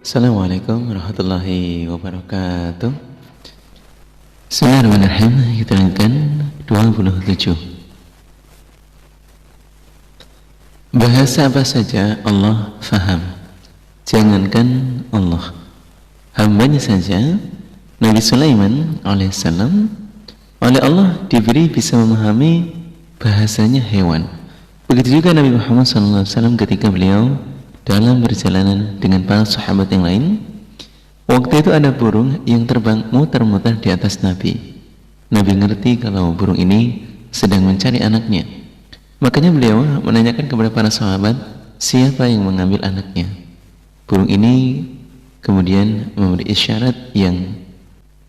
Assalamualaikum warahmatullahi wabarakatuh. Bismillahirrahmanirrahim. Kita lanjutkan 27. Bahasa apa saja Allah faham. Jangankan Allah, hambanya saja Nabi Sulaiman alaihissalam oleh Allah diberi bisa memahami bahasanya hewan. Begitu juga Nabi Muhammad SAW ketika beliau dalam perjalanan dengan para sahabat yang lain. Waktu itu ada burung yang terbang muter-muter di atas Nabi. Nabi ngerti kalau burung ini sedang mencari anaknya. Makanya beliau menanyakan kepada para sahabat, siapa yang mengambil anaknya. Burung ini kemudian memberi isyarat yang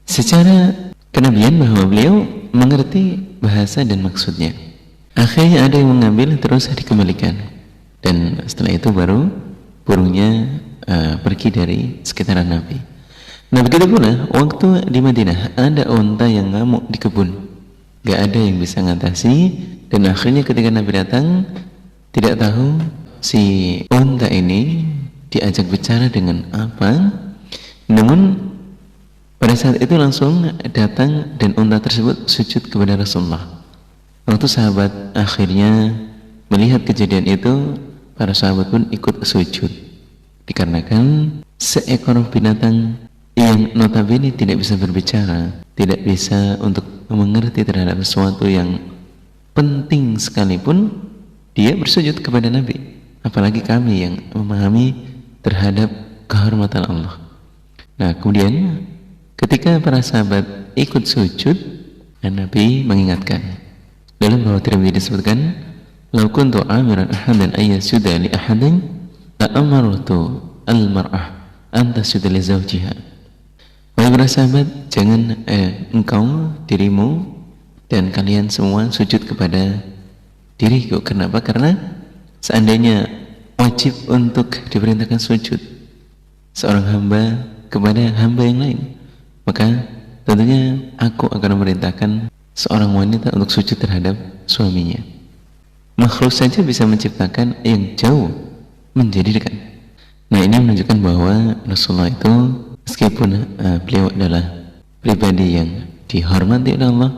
secara kenabian bahwa beliau mengerti bahasa dan maksudnya. Akhirnya ada yang mengambil, terus dikembalikan. Dan setelah itu baru burungnya pergi dari sekitaran Nabi. Nah begitu pula waktu di Madinah ada unta yang ngamuk di kebun, gak ada yang bisa ngatasi. Dan akhirnya ketika Nabi datang, tidak tahu si unta ini diajak bicara dengan apa. Namun pada saat itu langsung datang dan unta tersebut sujud kepada Rasulullah. Waktu sahabat akhirnya melihat kejadian itu, para sahabat pun ikut sujud, dikarenakan seekor binatang yang notabene tidak bisa berbicara, tidak bisa untuk mengerti terhadap sesuatu yang penting sekalipun, dia bersujud kepada Nabi. Apalagi kami yang memahami terhadap kehormatan Allah. Nah kemudian ketika para sahabat ikut sujud, Nabi mengingatkan. Dalam riwayat Tirmidzi disebutkan, "Lau kuntu amiran ahadan ayyasjuda li ahadin la amartu al-mar'ah an tasjuda li zawjiha." Wahai para sahabat, jangan engkau, dirimu dan kalian semua sujud kepada diriku. Kenapa? Karena seandainya wajib untuk diperintahkan sujud seorang hamba kepada hamba yang lain, maka tentunya aku akan memerintahkan seorang wanita untuk sujud terhadap suaminya. Makhluk saja bisa menciptakan yang jauh menjadi dekat. Nah ini menunjukkan bahwa Rasulullah itu meskipun beliau adalah pribadi yang dihormati oleh Allah,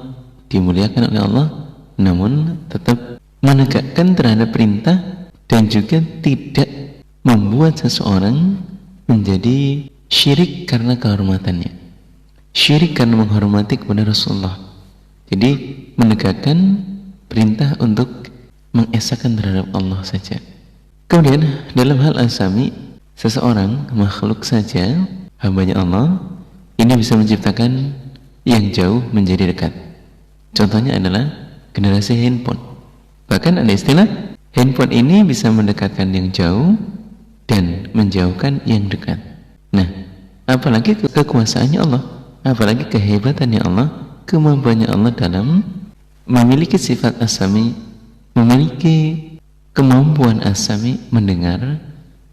dimuliakan oleh Allah, namun tetap menegakkan terhadap perintah dan juga tidak membuat seseorang menjadi syirik karena kehormatannya, syirik karena menghormati kepada Rasulullah. Jadi menegakkan perintah untuk mengesahkan terhadap Allah saja. Kemudian dalam hal asami, seseorang makhluk saja hambanya Allah ini bisa menciptakan yang jauh menjadi dekat. Contohnya adalah generasi handphone. Bahkan ada istilah handphone ini bisa mendekatkan yang jauh dan menjauhkan yang dekat. Nah apalagi kekuasaannya Allah, apalagi kehebatannya Allah, kemampuannya Allah dalam memiliki sifat asami, memiliki kemampuan asami mendengar,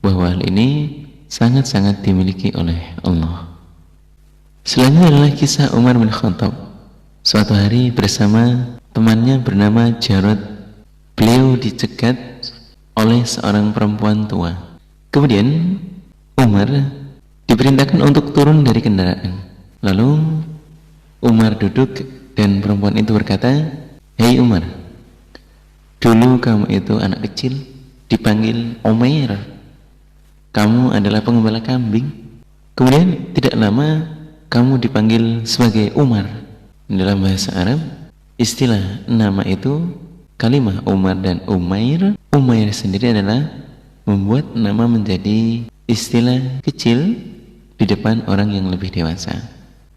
bahwa hal ini sangat-sangat dimiliki oleh Allah. Selanjutnya adalah kisah Umar bin Khattab. Suatu hari bersama temannya bernama Jarod, beliau dicegat oleh seorang perempuan tua. Kemudian Umar diperintahkan untuk turun dari kendaraan. Lalu Umar duduk dan perempuan itu berkata, "Hei Umar, dulu kamu itu anak kecil dipanggil Umair. Kamu adalah pengembala kambing. Kemudian tidak lama kamu dipanggil sebagai Umar." Dalam bahasa Arab, istilah nama itu, kalimah Umar dan Umair, Umair sendiri adalah membuat nama menjadi istilah kecil di depan orang yang lebih dewasa.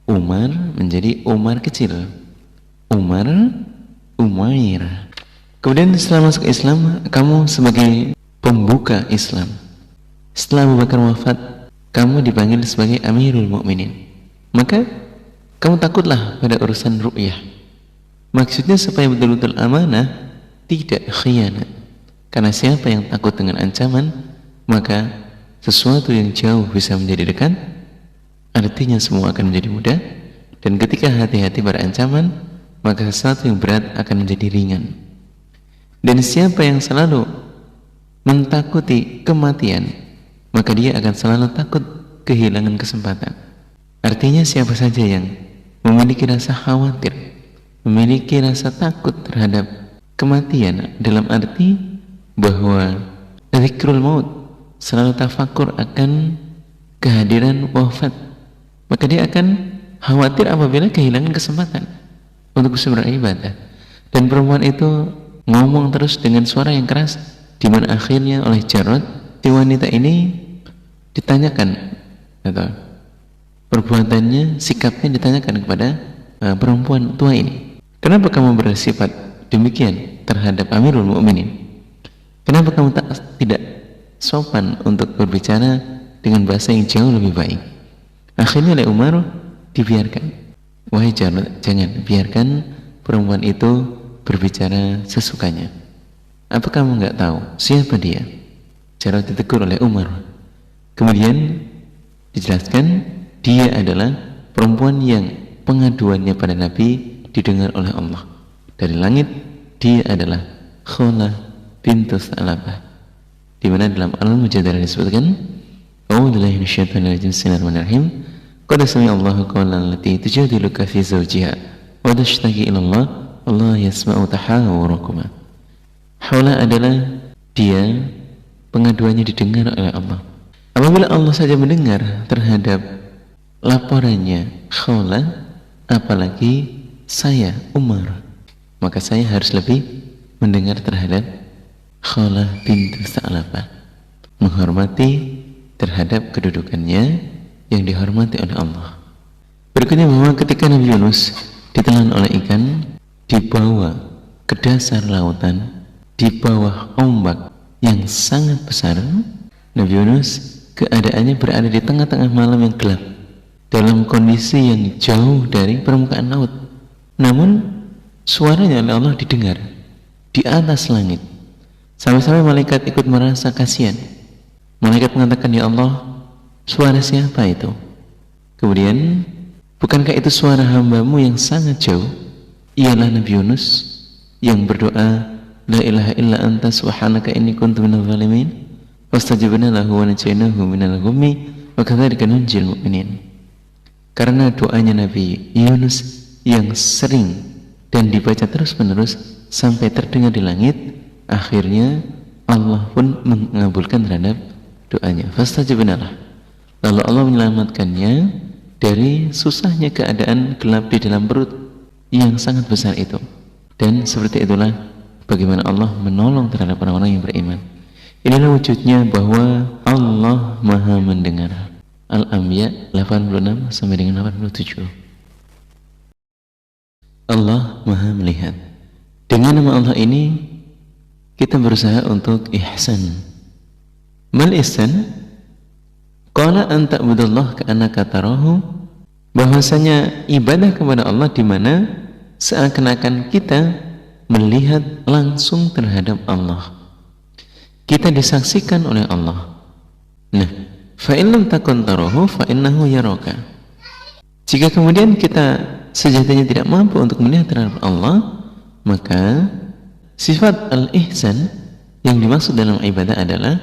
Umar menjadi Umar kecil, Umar, Umair. Kemudian setelah masuk Islam, kamu sebagai pembuka Islam. Setelah Abu Bakar wafat, kamu dipanggil sebagai Amirul Mukminin. Maka kamu takutlah pada urusan ru'yah. Maksudnya supaya betul-betul amanah, tidak khianat. Karena siapa yang takut dengan ancaman, maka sesuatu yang jauh bisa menjadi dekat. Artinya semua akan menjadi mudah. Dan ketika hati-hati pada ancaman, maka sesuatu yang berat akan menjadi ringan. Dan siapa yang selalu mentakuti kematian, maka dia akan selalu takut kehilangan kesempatan. Artinya siapa saja yang memiliki rasa khawatir, memiliki rasa takut terhadap kematian, dalam arti bahwa zikrul maut, selalu tafakur akan kehadiran wafat, maka dia akan khawatir apabila kehilangan kesempatan untuk bisa beribadah. Dan perempuan itu ngomong terus dengan suara yang keras, di mana akhirnya oleh Jarod, si wanita ini ditanyakan atau perbuatannya, sikapnya ditanyakan kepada perempuan tua ini. Kenapa kamu bersifat demikian terhadap Amirul Mukminin? Kenapa kamu tidak sopan untuk berbicara dengan bahasa yang jauh lebih baik? Akhirnya oleh Umar dibiarkan. Wahai Jarod, jangan biarkan perempuan itu berbicara sesukanya. Apa kamu nggak tahu siapa dia? Jarod ditegur oleh Umar. Kemudian dijelaskan dia adalah perempuan yang pengaduannya pada Nabi didengar oleh Allah dari langit. Dia adalah Khawlah bintu Tha'labah, di mana dalam Al-Mujadalah disebutkan, A'udzubillahi minasyaitonir rajim, bismillahirrahmanirrahim. Qad sami'a Allahu qawlan allati tujadiluka fi zawjiha wa tashtaki ila Allah, Allah yasma'u tahawurakuma. Khawlah adalah dia pengaduannya didengar oleh Allah. Apabila Allah saja mendengar terhadap laporannya Khawlah, apalagi saya Umar, maka saya harus lebih mendengar terhadap Khawlah bintu Tha'labah, menghormati terhadap kedudukannya yang dihormati oleh Allah. Berikutnya bahwa ketika Nabi Yunus ditelan oleh ikan, dibawa ke dasar lautan, di bawah ombak yang sangat besar, Nabi Yunus keadaannya berada di tengah-tengah malam yang gelap, dalam kondisi yang jauh dari permukaan laut. Namun suaranya oleh Allah didengar di atas langit. Sampai-sampai malaikat ikut merasa kasihan. Malaikat mengatakan, ya Allah, suara siapa itu? Kemudian, bukankah itu suara hambamu yang sangat jauh? Ialah Nabi Yunus yang berdoa, la ilaha illa anta subhanaka inni kuntu minadh dhalimin, fastajabna lahu wa najaynahu minal ghammi wa kadzalika nunjil mu'minin. Karena doanya Nabi Yunus yang sering dan dibaca terus-menerus sampai terdengar di langit, akhirnya Allah pun mengabulkan terhadap doanya. Fastajabnalah, lalu Allah menyelamatkannya dari susahnya keadaan gelap di dalam perut yang sangat besar itu. Dan seperti itulah bagaimana Allah menolong terhadap orang-orang yang beriman. Inilah wujudnya bahwa Allah Maha mendengar. Al-Anbiya 86 sampai dengan 87. Allah Maha melihat. Dengan nama Allah ini kita berusaha untuk ihsan. Mal ihsan? Qala an ta'budallah ka'annaka tarahu, bahwasanya ibadah kepada Allah di mana seakan-akan kita melihat langsung terhadap Allah. Kita disaksikan oleh Allah. Nah, fa in lam takun tarahu fa innahu yaraka. Jika kemudian kita sejatinya tidak mampu untuk melihat terhadap Allah, maka sifat al-ihsan yang dimaksud dalam ibadah adalah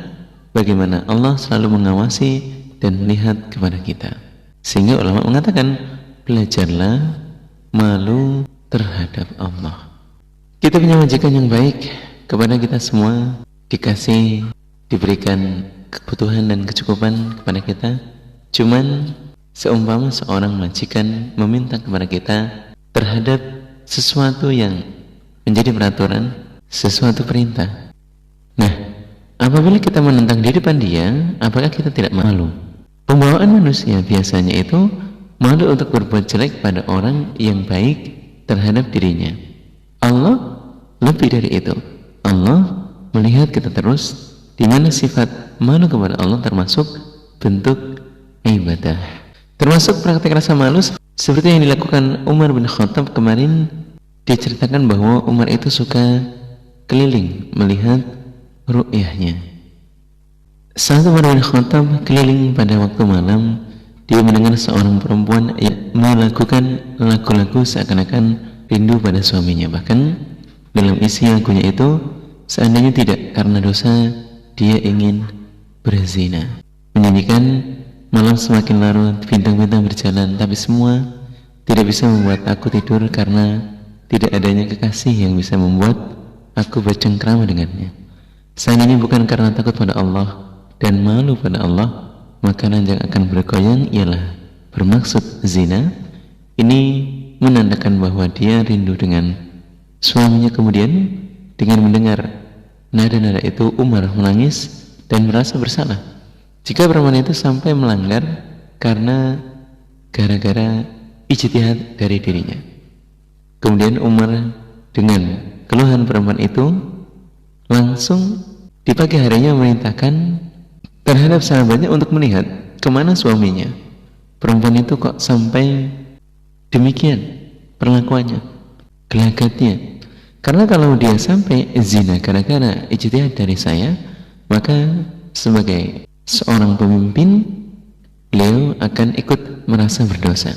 bagaimana Allah selalu mengawasi dan melihat kepada kita. Sehingga ulama mengatakan, belajarlah malu terhadap Allah. Kita punya majikan yang baik kepada kita semua, dikasih, diberikan kebutuhan dan kecukupan kepada kita. Cuman seumpama seorang majikan meminta kepada kita terhadap sesuatu yang menjadi peraturan, sesuatu perintah. Nah, apabila kita menentang di depan dia, apakah kita tidak malu? Pembawaan manusia biasanya itu malu untuk berbuat jelek pada orang yang baik terhadap dirinya. Allah lebih dari itu. Allah melihat kita terus, di mana sifat malu kepada Allah termasuk bentuk ibadah. Termasuk praktek rasa malu seperti yang dilakukan Umar bin Khattab kemarin. Diceritakan bahwa Umar itu suka keliling melihat ru'yahnya. Saat Umar bin Khattab keliling pada waktu malam, dia mendengar seorang perempuan yang melakukan lagu-lagu seakan-akan rindu pada suaminya. Bahkan dalam isi lagunya itu, seandainya tidak karena dosa, dia ingin berzina, menyanyikan malam semakin larut, bintang-bintang berjalan, tapi semua tidak bisa membuat aku tidur karena tidak adanya kekasih yang bisa membuat aku bercengkrama dengannya. Seandainya bukan karena takut pada Allah dan malu pada Allah, maka ranjang akan bergoyang ialah bermaksud zina. Ini menandakan bahwa dia rindu dengan suaminya. Kemudian dengan mendengar nada-nada itu, Umar menangis dan merasa bersalah jika perempuan itu sampai melanggar karena gara-gara ijtihad dari dirinya. Kemudian Umar dengan keluhan perempuan itu langsung di pagi harinya memerintahkan terhadap sahabatnya untuk melihat kemana suaminya. Perempuan itu kok sampai demikian perlakuannya, gelagatnya. Karena kalau dia sampai zina gara-gara ijtihad dari saya, maka sebagai seorang pemimpin, beliau akan ikut merasa berdosa.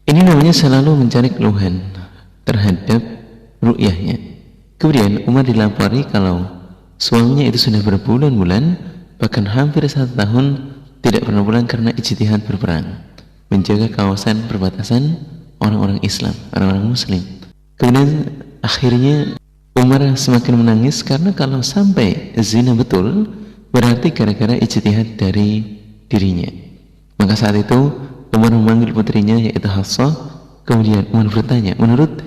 Ini namanya selalu mencari keluhan terhadap ru'yahnya. Kemudian Umar dilapori kalau suaminya itu sudah berbulan-bulan, bahkan hampir 1 tahun tidak pernah pulang karena ijtihad berperang, menjaga kawasan perbatasan orang-orang Islam, orang-orang Muslim. Kemudian akhirnya Umar semakin menangis karena kalau sampai zina betul berarti gara-gara ijtihad dari dirinya. Maka saat itu Umar memanggil putrinya yaitu Hafsah. Kemudian Umar bertanya, menurut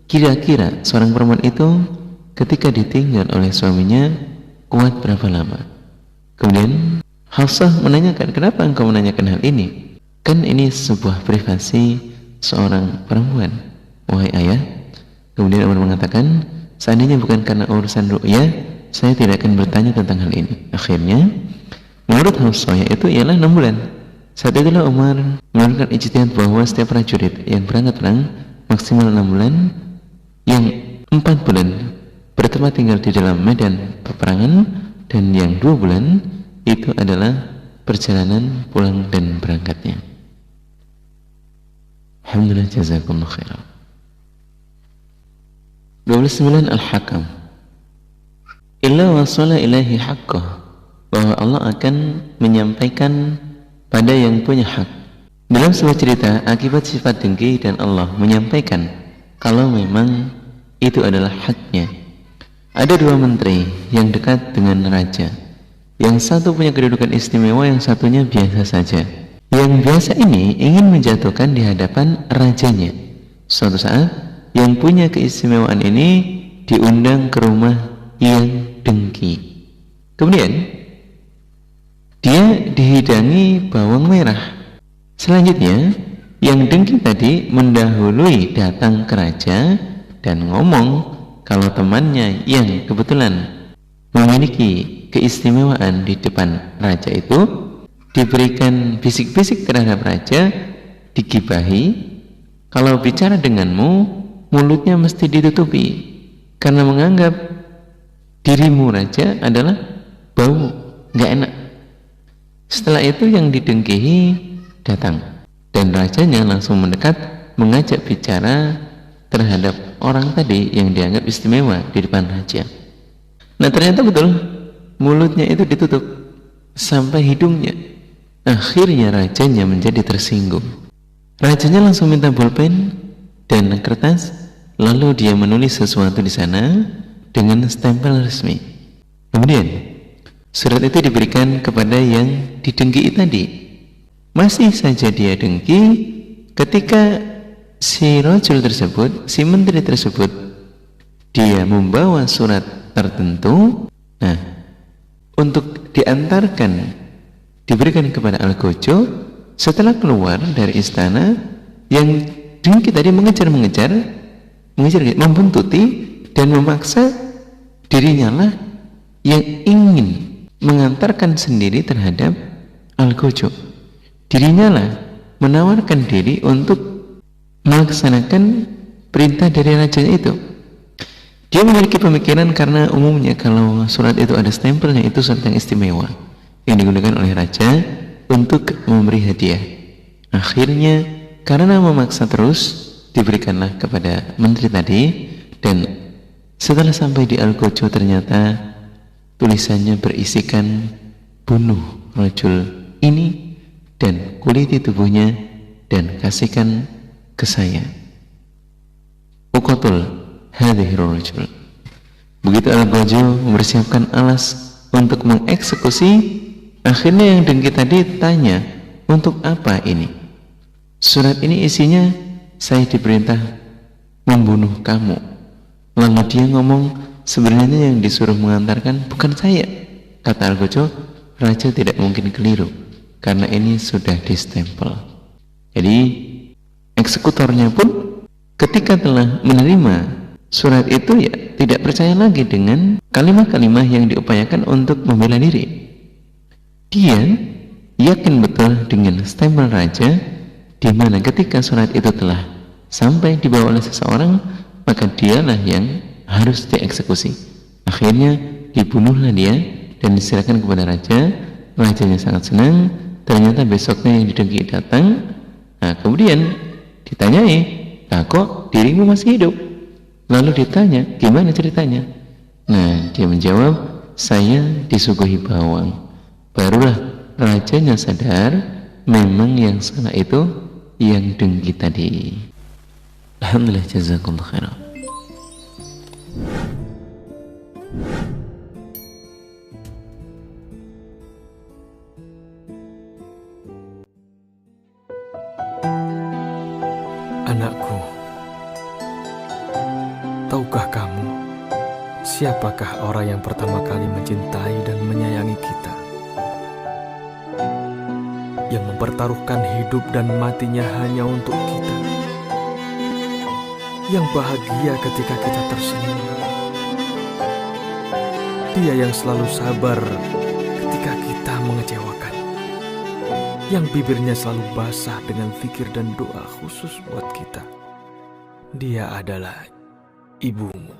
kira-kira seorang perempuan itu ketika ditinggal oleh suaminya kuat berapa lama? Kemudian Hafsah menanyakan, kenapa engkau menanyakan hal ini? Kan ini sebuah privasi seorang perempuan, wahai ayah. Kemudian Umar mengatakan, seandainya bukan karena urusan ru'yah, saya tidak akan bertanya tentang hal ini. Akhirnya menurut Hafsah itu ialah 6 bulan. Saat itulah Umar mengeluarkan ijtihad bahwa setiap prajurit yang berangkat perang maksimal 6 bulan, yang 4 bulan bertempat tinggal di dalam medan peperangan, dan yang 2 bulan itu adalah perjalanan pulang dan berangkatnya. Alhamdulillah, jazakumullah khairan. 29. Al-Hakam. Illa wasala ilaihi haqqah, bahwa Allah akan menyampaikan pada yang punya hak. Dalam sebuah cerita, akibat sifat dengki dan Allah menyampaikan kalau memang itu adalah haknya. Ada 2 menteri yang dekat dengan raja. Yang satu punya kedudukan istimewa, yang satunya biasa saja. Yang biasa ini ingin menjatuhkan di hadapan rajanya. Suatu saat, yang punya keistimewaan ini diundang ke rumah yang dengki. Kemudian, dia dihidangi bawang merah. Selanjutnya, yang dengki tadi mendahului datang ke raja dan ngomong kalau temannya yang kebetulan memiliki keistimewaan di depan raja itu diberikan bisik-bisik terhadap raja, digibahi, kalau bicara denganmu mulutnya mesti ditutupi karena menganggap dirimu raja adalah bau, gak enak. Setelah itu yang didengkihi datang dan rajanya langsung mendekat mengajak bicara terhadap orang tadi yang dianggap istimewa di depan raja. Nah, ternyata betul mulutnya itu ditutup sampai hidungnya. Akhirnya rajanya menjadi tersinggung. Rajanya langsung minta bolpen dan kertas, lalu dia menulis sesuatu di sana dengan stempel resmi. Kemudian surat itu diberikan kepada yang didengki tadi. Masih saja dia dengki ketika si rajul tersebut, si menteri tersebut, dia membawa surat tertentu, nah, untuk diantarkan, diberikan kepada Al-Gojo. Setelah keluar dari istana, yang dengki tadi mengejar, membuntuti dan memaksa dirinya lah yang ingin mengantarkan sendiri terhadap Al-Gojo. Dirinya lah menawarkan diri untuk melaksanakan perintah dari rajanya itu. Dia memiliki pemikiran karena umumnya kalau surat itu ada stempelnya itu surat yang istimewa yang digunakan oleh raja untuk memberi hadiah. Akhirnya karena memaksa terus diberikanlah kepada menteri tadi, dan setelah sampai di Al-Gojo ternyata tulisannya berisikan bunuh rajul ini dan kuliti tubuhnya dan kasihkan ke saya. Uqatul hadhihi rajul. Begitu Al-Ghajul mempersiapkan alas untuk mengeksekusi, akhirnya yang dengki tadi tanya, untuk apa ini? Surat ini isinya, saya diperintah membunuh kamu. Lalu dia ngomong, sebenarnya yang disuruh mengantarkan bukan saya. Kata Al-Ghajul, raja tidak mungkin keliru karena ini sudah distempel. Jadi eksekutornya pun ketika telah menerima surat itu ya tidak percaya lagi dengan kalimat-kalimat yang diupayakan untuk membela diri. Dia yakin betul dengan stempel raja, di mana ketika surat itu telah sampai dibawa oleh seseorang, maka dialah yang harus dieksekusi. Akhirnya dibunuhlah dia dan diserahkan kepada raja. Rajanya sangat senang. Ternyata besoknya yang didengki datang. Nah, kemudian ditanyai, kok dirimu masih hidup? Lalu ditanya, gimana ceritanya? Nah, dia menjawab, saya disuguhi bawang. Barulah rajanya sadar, memang yang salah itu yang dengki tadi. Alhamdulillah, jazakallah khairan. Anakku, tahukah kamu siapakah orang yang pertama kali mencintai dan menyayangi kita? Yang mempertaruhkan hidup dan matinya hanya untuk kita. Yang bahagia ketika kita tersenyum. Dia yang selalu sabar ketika kita mengecewakan. Yang bibirnya selalu basah dengan zikir dan doa khusus buat kita. Dia adalah ibumu.